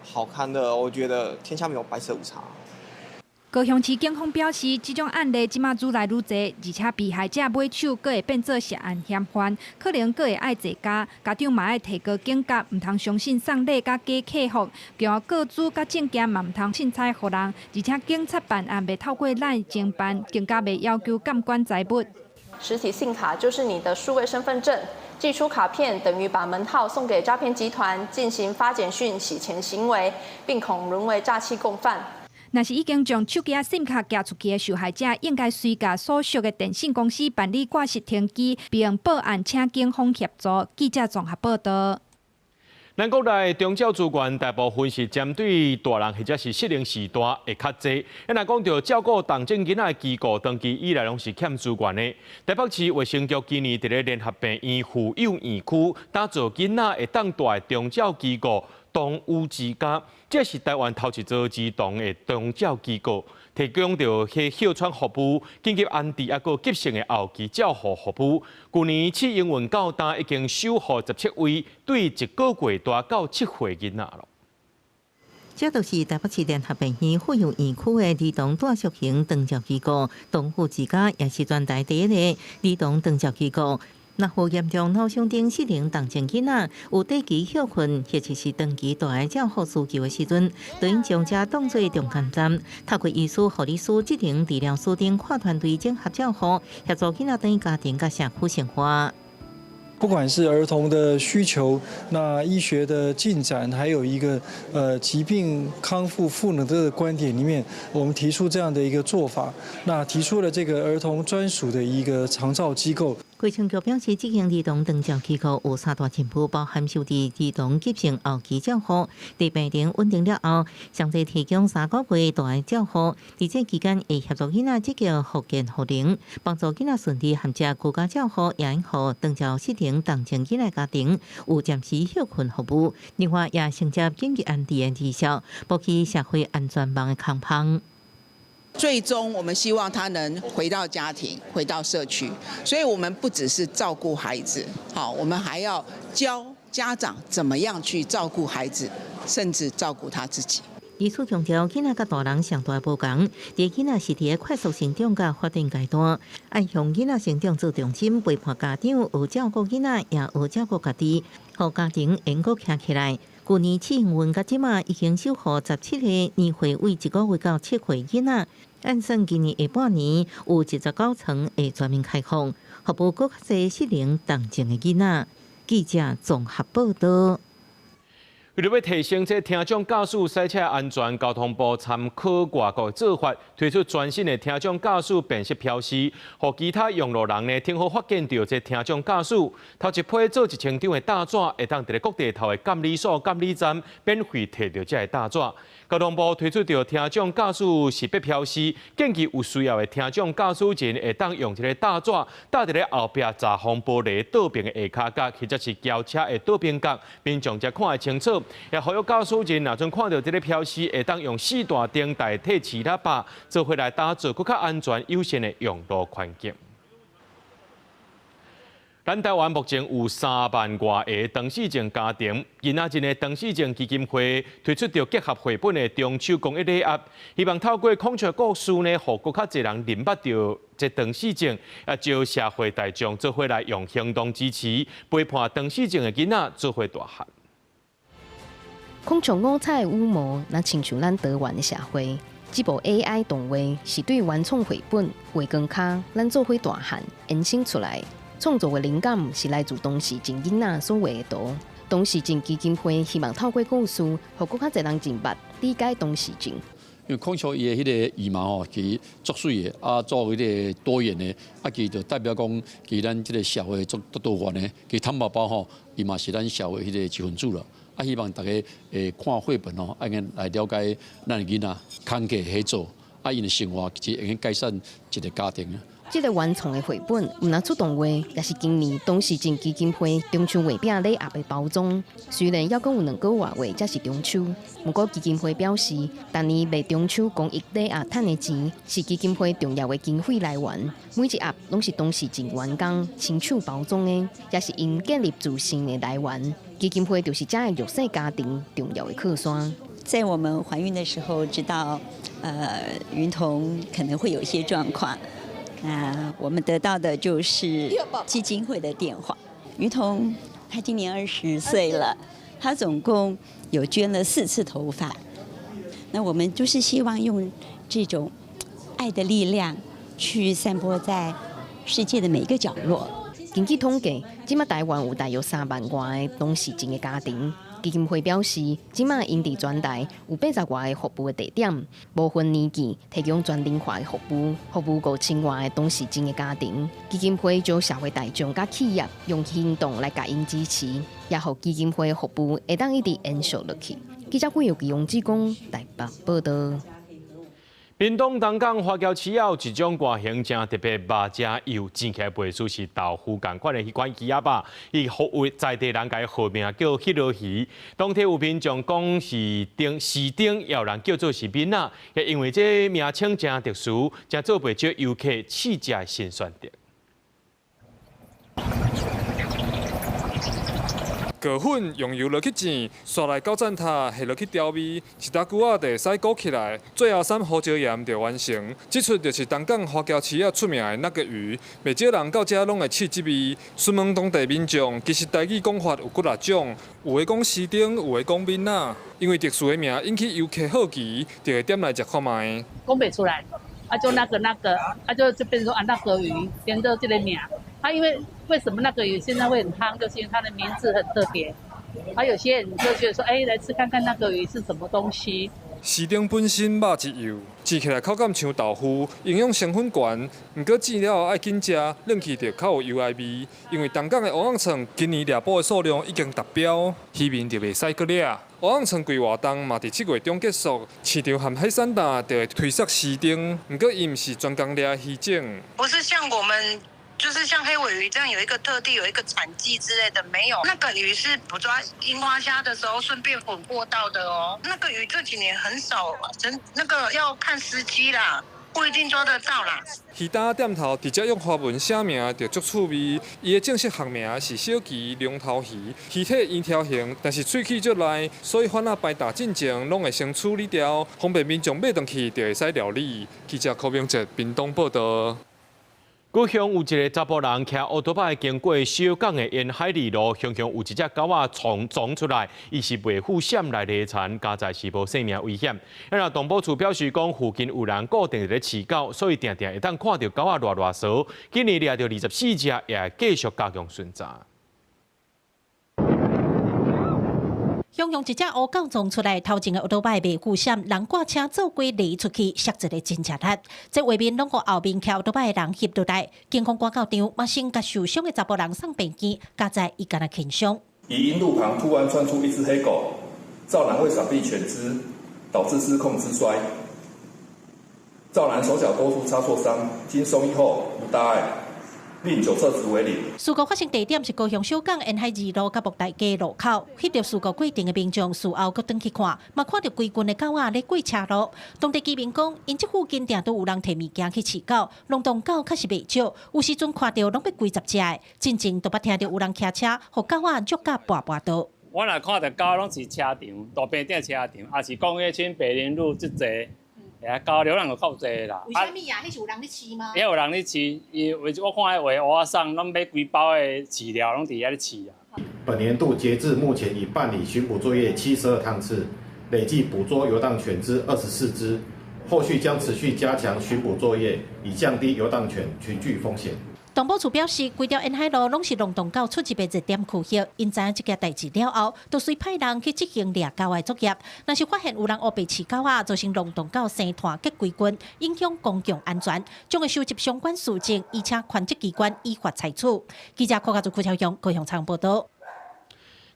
好看的，我觉得天下没有白色午餐。高雄市警方表示，这种案例即马愈来愈多，而且被害者买手阁会变做涉案嫌犯，可能阁会爱坐家。家长嘛爱提高警觉，唔通相信送礼甲假客服，叫个资甲证件嘛唔通凊彩互人。而且警察办案袂透过赖侦办，更加袂要求监管财物。实体信卡就是你的数位身份证，寄出卡片等于把门号送给诈骗集团进行发简讯洗钱行为，并恐沦为诈欺共犯。若是已经将手机啊 SIM 卡寄出去的受害者，应该随甲所属的电信公司办理挂失停机，并报案请警方协助。记者综合报道。咱国内中照资源大部分是针对大人或者是适龄时代会较济。若讲到照顾重症囡仔的机构，长期以来拢是欠资源的。台北市卫生局今年伫咧联合病院妇幼院区打造囡仔会当大的中照机构。动物之家，这是台湾头一座儿童的中照机构，提供着去哮喘服务、紧急安置啊个急性的后期照护服务。去年市营运到单已经守护17位，对1个月大到7岁囡仔咯。这就是台北市联合病院妇幼院区的儿童大小型长照机构，动物之家也是全台第一个儿童长照机构。若有严重脑伤等适龄重症囡仔有短期休困，或者是长期大爱照护需求的时阵，就应将这当作中间站，透过医师、护理师、职能治疗师等跨团队整合照护，协助囡仔等家庭甲社区生活。不管是儿童的需求，那医学的进展，还有一个疾病康复赋能的观点里面，我们提出这样的一个做法，那提出了这个儿童专属的一个长照机构。卫生局表示，这间儿童长照机构有3大进步，包含受治儿童急性后期照护，在病情稳定了后，详细提供3个月大的照护，在这期间会协助囡仔积极复健复龄，帮助囡仔顺利衔接居家照护，也应予长照适应名同情囡仔家庭有暂时休困服务，另外也承接紧急安置的绩效，补起社会安全网的空隙。最终，我们希望他能回到家庭，回到社区。所以，我们不只是照顾孩子，好，我们还要教家长怎么样去照顾孩子，甚至照顾他自己。医师强调，囡仔甲大人上大无共，伫囡仔是伫快速成长甲发展阶段，爱向囡仔成长做重心，陪伴家长学照顾囡仔，也学照顾家己，互家庭能够站起来。去年试营运到即马已经守护17个年岁为1个月到7岁囡仔，按算今年下半年有19床会全面开放，服务更较侪适龄同情的囡仔。记者综合报道。为了要提升这听障驾驶赛车安全，交通部参考外国做法，推出全新的听障驾驶辨识标识，让其他用路人呢，挺好发现到这听障驾驶。头一批做1000张的大纸，会当伫各地头的监理所、监理站免费摕到这个大纸。交通部推出到听障驾驶识别标识，建议有需要的听障驾驶人会当用这个大纸，搭伫咧后壁闸防玻璃倒边的下骹角，或者是轿车的倒边角，民众才看会清楚。也呼吁驾驶人若阵看到这个标识，会当用4大灯代替其他把，做回来打造更较安全友善的用路环境。咱台湾目前有3万多个唐氏症家庭，今仔日的唐氏症基金会推出着结合绘本的中秋公益礼盒，希望透过孔雀故事呢，互更较侪人认捌到这唐氏症，也招社会大众做伙来用行动支持，陪伴唐氏症的囡仔做伙大汉。孔雀五彩羽毛，那亲像咱台湾的社会。这部 AI 动画是对原创绘本画光卡，咱做伙大汉延伸出来。创作的灵感是来自当时真囡仔所画的图。当时真基金会希望透过故事，让更较侪人认捌、理解当时真。因为孔雀伊的迄个羽毛哦，其足水的，啊，做迄个多元的，啊，其就代表讲，其咱即个社会足多元的，其坦白包吼，伊嘛是咱社会迄个一份子了。啊，希望大家看绘本哦，安尼来了解咱囡仔康家合作，啊，因的生活其实会改善一个家庭啊。这个原创的绘本，唔拿出动画，也是今年当时真基金会中秋月饼礼盒的包装。虽然还讲有2个月才是中秋，不过基金会表示，当年卖中秋公益礼盒赚的钱，是基金会重要的经费来源。每一盒拢是当时真员工亲手包装的，也是因建立自信的来源。基金会就是这个弱势家庭重要的靠山。在我们怀孕的时候，知道云彤可能会有一些状况。我们得到的就是基金会的电话。于彤，她今年20岁了，她总共有捐了4次头发。那我们就是希望用这种爱的力量，去散播在世界的每一个角落。根据统计，今麦台湾有大约3万多个唐氏症的家庭。基金会表示，今麦因地全台有80多个服务的地点，不分年纪提供全龄化的服务，服务5000多个唐氏症的家庭。基金会将社会大众甲企业用行动来甲因支持，也让基金会服务会当一直延续落去。记者关由基用职工台北报道。屏东东港花桥市有一种外形正特别肉正油，煎起来袂输是豆腐同款的迄款鸡鸭肉，伊服务在地人家号名叫迄落鱼。当地有民众讲是市顶，也有人叫做是闽仔，也因为这名称正特殊，才做袂少游客试食的新选择。果粉用油落去煎，刷来到站塔下落去调味，一大久啊，地使裹起来，最后3胡椒盐就完成。这出就是东港花桥市啊出名的那个鱼，袂少人到这拢会试这味。询问当地民众，其实台语讲法有几啊种，有的讲市顶，有的讲闽仔。因为特殊的名引起游客好奇，就会点来食看卖。讲不出来，就那个，就变成说那个鱼，连着这个名。因为什么那个鱼现在会很夯，就是因为它的名字很特别。有些人就觉得说，来吃看看那个鱼是什么东西。市顶本身肉质油，煎起来口感像豆腐，营养成分高，不过煎了后爱紧食，冷气就较有油爱味。因为东港的蚵仔床今年猎捕的数量已经达标，渔民就袂使搁掠。蚵仔床规活动嘛，伫7月中结束，市场和海产摊就会推设市顶，不过伊唔是专工掠鱼种。不是像我们就是像黑尾鱼这样有一个特地有一个产季之类的，没有。那个鱼是捕抓樱花虾的时候顺便捕获到的哦。那个鱼这几年很少，那个要看时机啦。 不一定抓得到啦。鱼摊店头直接用华文写名，就足趣味。伊的正式学名是小鳍龙头鱼，鱼体圆条形，但是喙齿足利，所以反而排打进前拢会先处理掉，方便民众买回去就会使料理。记者柯明哲屏东报道。 高雄有一个查甫人骑奥多拜经过小港的沿海里路，雄雄有一只狗仔撞出来，伊是未负险来泥残，加在是无生命危险。那动保处表示讲，附近有人固定在饲狗，所以定定会当看到狗仔乱扫。今年抓到24只，也会继续加强巡查。 雄雄一只乌狗撞出来，头前的奥多拜未负险，人挂车走过离出去，摔一个真正力。这画面拢互后面骑奥多拜的人翕落来。警方赶到场，马上甲受伤的查甫人送病间，加在伊敢若轻伤。以因路旁突然窜出一只黑狗，赵兰为闪避犬只，导致失控肢摔。赵兰手脚多处擦挫伤，经送医后无大碍。 另9测值为0。事故发生地点是高雄小港沿海2路甲木大街路口，翕到事故过程的民众事后阁转去看，嘛看到规群的狗仔咧过车路。当地居民讲，因这附近定都有人摕物件去饲狗，龙洞狗确实袂少，有时阵看到拢要几十只的，真正都捌听到有人骑车，互狗仔捉甲跋倒。我若看到狗拢是车场，大平顶车场，也是工业村北林路即个。 狗流浪就较侪啦。为什么啊？迄是有人咧饲吗？也有人咧饲，我看迄画蚵仔送，拢买规包的饲料，拢伫遐咧饲啊。本年度截至目前已办理巡捕作业72趟次，累计捕捉游荡犬只24只，后续将持续加强巡捕作业，以降低游荡犬群聚风险。 动保处表示，规条沿海路拢是龙洞狗出入的热点区域，因知影这件代志了后，就随派人去执行掠狗的作业。若是发现有人乌白饲狗仔，造成龙洞狗生团结规群，影响公共安全，将会收集相关事证，而且权责机关依法裁处。记者柯家祖、邱超雄高雄采访报道。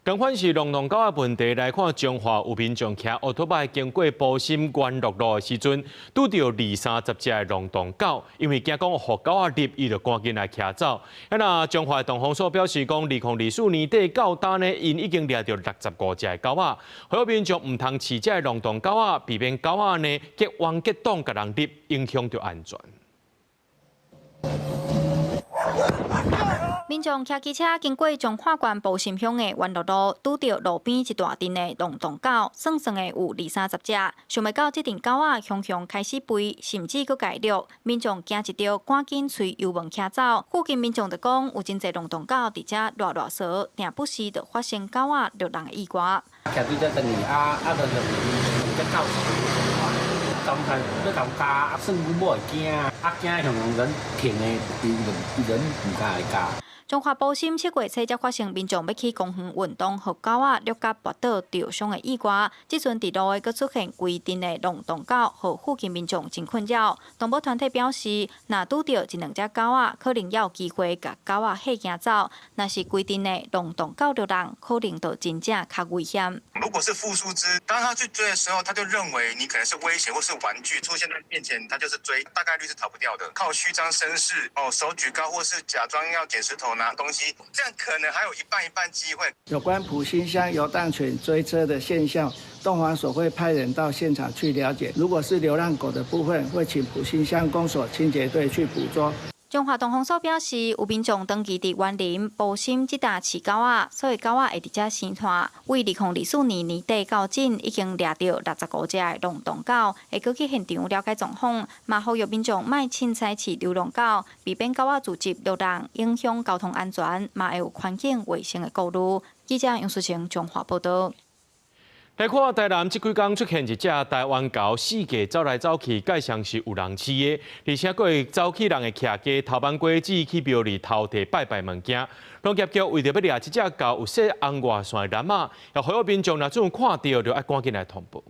同款是龙洞狗的问题来看，中华有民众骑奥托拜经过埔心关乐路的时阵，拄到20-30只的龙洞狗，因为惊讲互狗仔入，伊就赶紧来骑走。那中华动防所表示讲，2024年底到单呢，因已经掠到65只的狗仔，呼吁民众唔通饲这的龙洞狗仔，避免狗仔呢结冤结党，甲人入，影响到安全。 民众骑机车经过彰化县埔心乡的原乐路，拄到路边一大阵的龙洞狗，算算的有20-30只。想袂到这阵狗仔熊开始吠，甚至佫改掠，民众惊一跳，赶紧随油门骑走。附近民众就讲，有真侪龙洞狗伫遮乱扫，定不时就发生狗仔落人的意外。骑对只等于就只狗。 刚才要同加，算阮某会惊，惊向人停的，人唔敢来加。彰化埔心7月初才发生民众要去公园运动，互狗仔落甲跋倒受伤的意外。即阵伫路的佫出现规阵的龙洞狗，互附近民众真困扰。动保团体表示，若拄到1-2只狗仔，可能也有机会甲狗仔吓惊走；若是规阵的龙洞狗流浪，可能就真正较危险。如果是复数只，当他去追的时候，他就认为你可能是威胁或是玩具出现在面前，他就是追，大概率是逃不掉的。靠虚张声势，手举高或是假装要捡石头拿东西，这样可能还有一半机会。有关埔心乡游荡犬追车的现象，动防所会派人到现场去了解。如果是流浪狗的部分，会请埔心乡公所清洁队去捕捉。中华动防所表示，有民众登记伫园林、埔心这搭饲狗仔，所以狗仔会伫遮生团。为2024年年底到今，已经掠到65只的龙洞狗，会搁去现场了解状况，嘛呼吁民众莫凊彩饲流浪狗，避免狗仔聚集流浪，影响交通安全，嘛会有环境卫生的顾虑。记者杨淑晴中华报道。来看台南这几天出现一只台湾狗，四界走来走去，介像是有人饲的，而且佫会走去人的徛家头班过节去庙里偷摕拜拜物件。农业局为着要掠这只狗有设红外线的蓝码，也呼吁民众若总看到，就要赶紧来通报。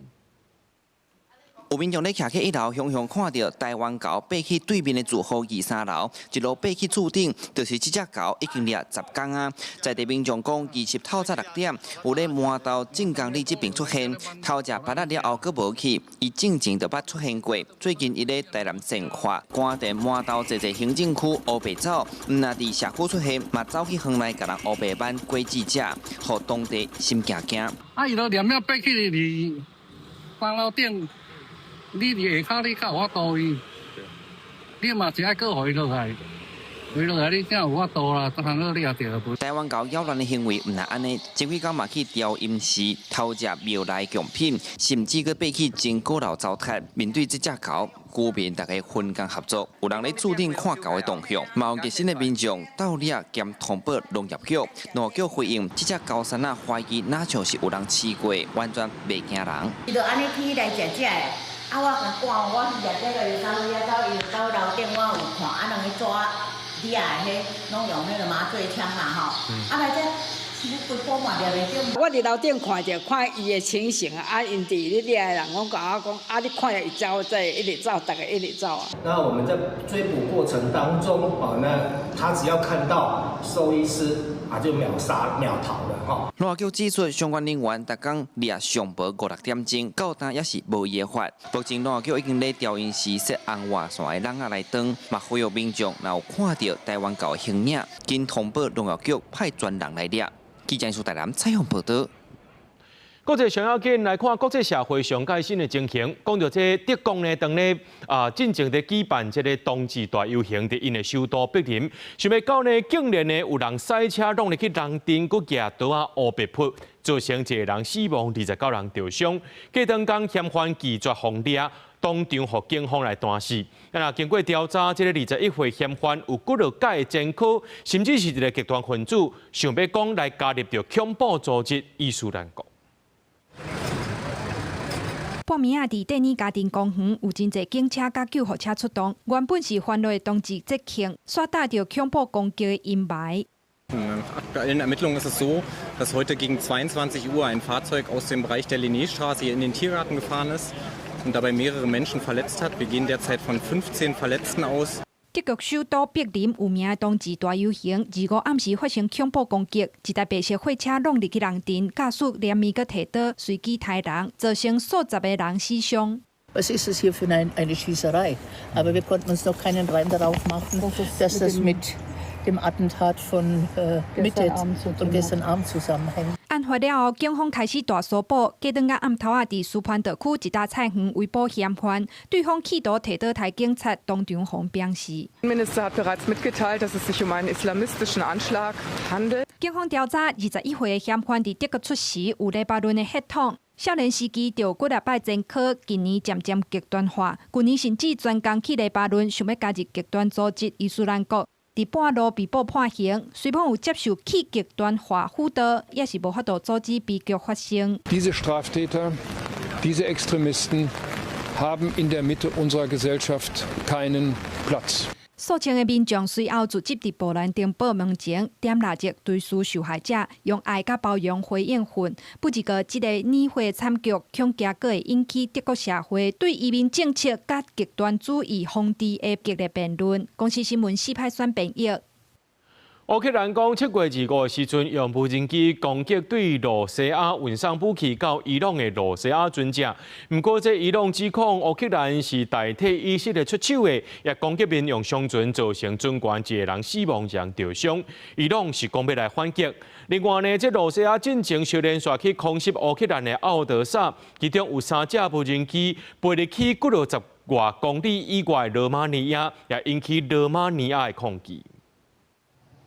有民众咧徛起1楼，向看到台湾猴爬去对面的住户2、3楼，一路爬去厝顶，就是这只猴已经掠10天啊。在地民众讲，20透早6点，有咧麻豆正港里这边出现，偷食巴拉了后佫无去，伊之前就捌出现过。最近伊咧台南生活，赶在麻豆一行政区乌白走，毋那伫社区出现，嘛走去乡内甲人乌白班过记者，互当地心惊惊。啊，伊就连了爬去伫3楼顶。你伫下骹你较有法度伊，你嘛是爱搁回落来，回落来你才有法度啦，才通你也着。台湾狗扰乱的行为毋但安尼，前几天嘛去调阴时偷食庙内贡品，甚至佫爬去真高楼糟蹋。面对这只狗，居民大家分工合作，有人咧注定看狗的动向，嘛有热心的民众到猎兼通报农业局，农业局回应，这只狗山啊怀疑哪像是有人饲过，完全袂惊人。伊就安尼起来食食的。啊！我赶我去食这个，又走遐走，又到楼顶，我有看啊，两个抓李啊，迄拢用迄个麻醉枪嘛吼。啊来这，规波嘛了袂中。我伫楼顶看伊的情形啊，因伫咧猎的人，我甲我讲，啊，你看伊走，这一直走，大家一直走啊。那我们在追捕过程当中，那他只要看到兽医师啊，就秒逃了哈。农业局指出，相关人员逐工猎上无5、6点钟，到单也是无违法。目前农业局已经咧调因时设红外线的人来登，嘛呼吁民众若有看到台湾狗的形影，紧通报农业局派专人来猎。记者苏台南采访报道。国际上要紧来看国际社会上界新的情形，讲到这德国呢，当咧进前在举办这个冬季大游行伫因的首都柏林，想要到呢，竟然呢有人赛车弄入去人阵，佮举刀啊乌白扑，造成1个人死亡，29人受伤。过当天嫌犯拒绝封掠，当场互警方来弹死。那经过调查，这个21岁嫌犯有骨肉界的前科，甚至是一个极端分子，想要讲来加入到恐怖组织伊斯兰国。半暝啊，伫第2家庭公园有真侪警车甲救护车出动，原本是欢乐的冬季节庆，煞带着恐怖攻击的阴霾。Nach aktuellen Ermittlungen ist es so, dass heute gegen 22 Uhr ein Fahrzeug aus dem Bereich der Linnéstraße hier in den Tiergarten gefahren ist und dabei mehrere Menschen verletzt hat. Wir gehen derzeit von 15 Verletzten aus. 德国首都柏林有名的冬季大游行，25暗时发生恐怖攻击，一台白色货车弄入去人阵，驾驶连面个提刀随机杀人，造成数十个人死伤。Was ist es hier für eine Schießerei? Aber wir konnten uns noch keinen Reim darauf machen, dass das mit dem Attentat von Mitte und gestern Abend zusammenhängt. 案发了后，警方开始大搜捕，过当个暗头仔伫苏潘特区一大菜园围捕嫌犯，对方企图提刀抬警察，当场互病死。Minister hat bereits mitgeteilt, dass es sich um einen islamistischen Anschlag handelt. 警方调查，21岁的嫌犯伫德国出世，有黎巴嫩的血统。少年时期就骨力摆前科，近年渐渐极端化，去年甚至专工去黎巴嫩，想要加入极端组织伊斯兰国。伫半路被捕判刑，虽然有接受去极端化辅导，也是无法度阻止悲剧发生。Diese Straftäter, diese Extremisten haben in der Mitte unserer Gesellschaft keinen Platz. 数千个民众随后聚集伫波兰登报门前，点蜡烛追思受害者，用爱甲包容回应恨。不一个这个年会惨剧，恐惊阁会引起德国社会对移民政策甲极端主义风潮的激烈辩论。公司新闻4派选编译。乌克兰讲7月25日时阵，用无人机攻击对罗西亚运送武器到伊朗的罗西亚船只。不过，这伊朗指控乌克兰是代替以色列出手的，也攻击民用商船，造成船员1个人死亡，1人受伤。伊朗是讲要来反击。另外呢，这罗西亚进前小连续去空袭乌克兰的奥德萨，其中有3架无人机飞入去60外公里以外罗马尼亚，也引起罗马尼亚的抗议。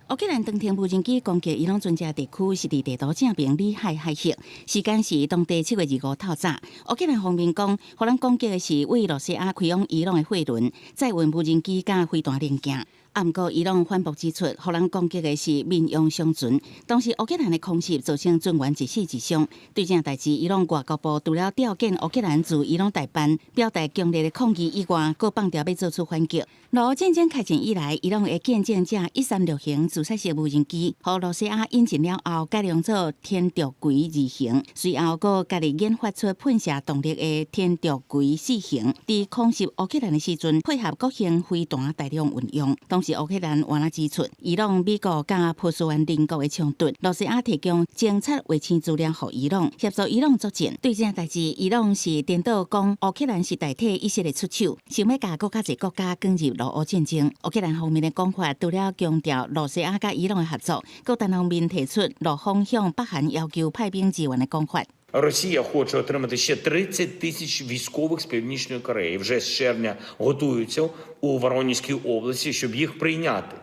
乌克兰当天无人机攻击伊朗船只地区，是伫地图正边里海海峡，时间是当地7月25透早。乌克兰方面讲，互人攻击的是为罗西亚开往伊朗的货轮，载运无人机甲飞弹零件。不过伊朗反驳指出，互人攻击的是民用商船，当时乌克兰的空袭造成船员一死一伤。对这代志，伊朗外交部除了调遣乌克兰驻伊朗代办，表达强烈的抗议以外，佫放调要做出反击。俄战争开战以来，伊朗的见证者136型自杀式无人机，互罗西亚引进了后，改良做天竺葵2型，随后佫家己研发出喷射动力的天竺葵4型，伫空袭乌克兰的时阵，配合国型飞弹大量运用。当时乌克兰原来指出，伊朗、美国甲波斯湾邻国的冲突，罗西亚提供侦察卫星资料予伊朗，协助伊朗作战。对这代志，伊朗是颠倒讲乌克兰是代替以色列出手，想要甲更加侪国家卷入俄乌战争。乌克兰方面的讲法，除了强调罗西亚甲伊朗的合作，各单方面提出罗方向北韩要求派兵支援的讲法。Росія хоче отримати ще 30 тисяч військових з Північної Кореї. Вже з червня готуються у Воронізькій області, щоб їх прийняти.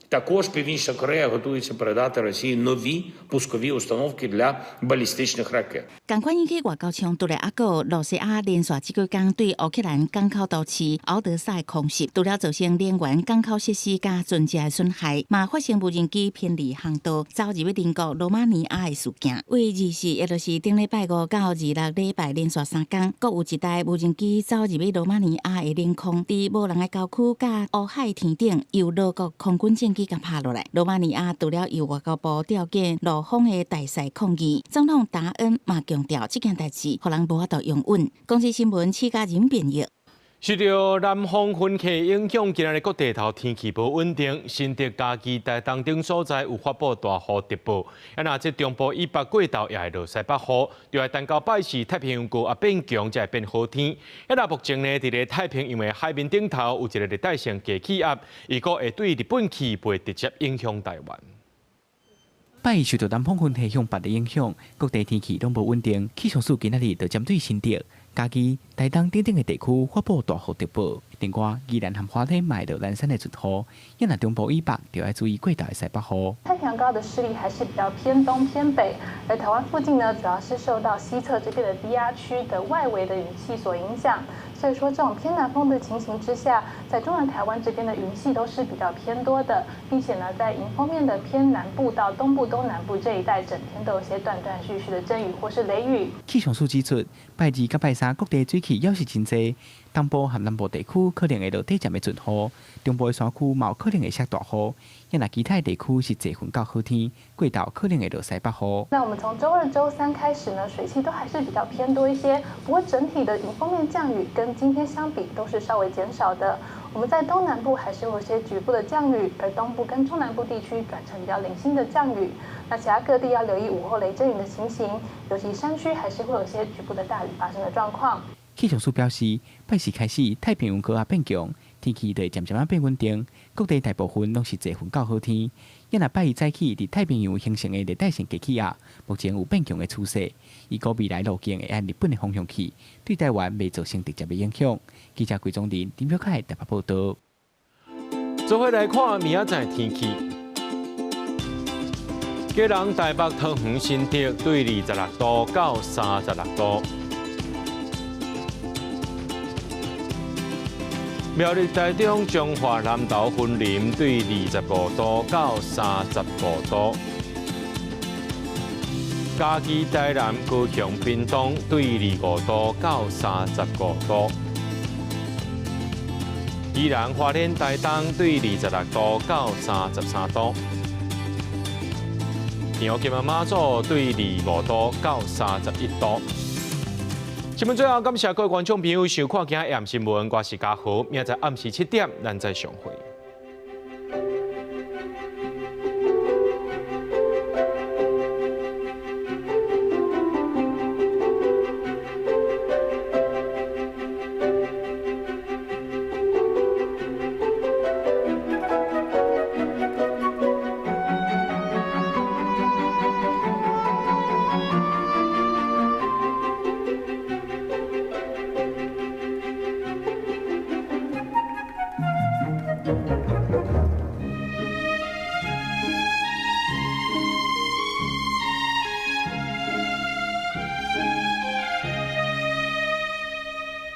Також Північна Корея готується передати Росії нові пускові установки для балістичних ракет. 同款引起外交冲突的还有罗西亚连续几个天对乌克兰港口都市敖德萨的空袭，除了造成能源港口设施甲船只的损害，嘛发生无人机偏离航道走入邻国罗马尼亚的事件。为日是也就是顶礼拜5到26礼拜连续3天，各有一台无人机走入罗马尼亚的领空，伫无人的郊区甲乌海天顶由俄国空军战机甲拍落来。罗马尼亚除了由外交部调遣陆方的大使抗议，总统达恩嘛强调这件代志，互人无法度用稳。公司新闻4家人编译。受到南方云系影响，今日各地头天气不稳定，新竹嘉义台东等所在有发布大雨特报。那这中部以北过道也会落西北雨，就系等到拜四太平洋高压变强，才会变好天。那目前呢，伫个太平洋的海面顶头有一个热带性低气压，伊个会对日本气会直接影响台湾。拜受到南方云系向北的影响，各地天气拢无稳定。气象署今仔日就针对新竹、嘉义、台东等等的地区发布大雨特报。另外，宜兰和花莲买到南山的阵雨，因那中部以北就要注意过大的西北雨。太平洋高的势力还是比较偏东偏北，而台湾附近呢，主要是受到西侧这边的低压区的外围的云系所影响。所以说，这种偏南风的情形之下，在中南台湾这边的云系都是比较偏多的，并且呢，在迎风面的偏南部到东部、东南部这一带，整天都有些断断续续的阵雨或是雷雨。气象署指出，拜2到拜3各地水汽也是真济，东部和南部地区可能会落短暂的阵雨，中部的山区嘛有可能会下大雨。因那其他地区是多云到好天，过道可能会落西北雨。那我们从周2、周3开始呢，水汽都还是比较偏多一些，不过整体的迎风面降雨跟今天相比都是稍微减少的。我们在东南部还是有些局部的降雨，而东部跟中南部地区转成比较零星的降雨。那其他各地要留意午后雷阵雨的情形，尤其山区还是会有些局部的大雨发生的状况。气象署表示，拜4开始太平洋高压变强，天气就会渐渐变稳定，各地大部分拢是多云到好天。因那拜2早起伫太平洋形成的热带性低气压，目前有变强的趋势，伊个未来路径会按日本的方向去，对台湾未造成直接的影响。记者桂中林、丁表凯台北报道。做伙来看明仔载天气。基隆、台北、桃园、新竹对26度到36度。苗栗、台中、彰化、南投、云林对25度到35度。嘉义、台南、高雄、屏东对25度到35度。宜兰、花莲、台东对26度到33度。苗栗、马祖对25度到31度。新闻最后，感谢各位观众朋友收看今日暗新闻，我是嘉豪，明仔载暗时7点，咱再相会。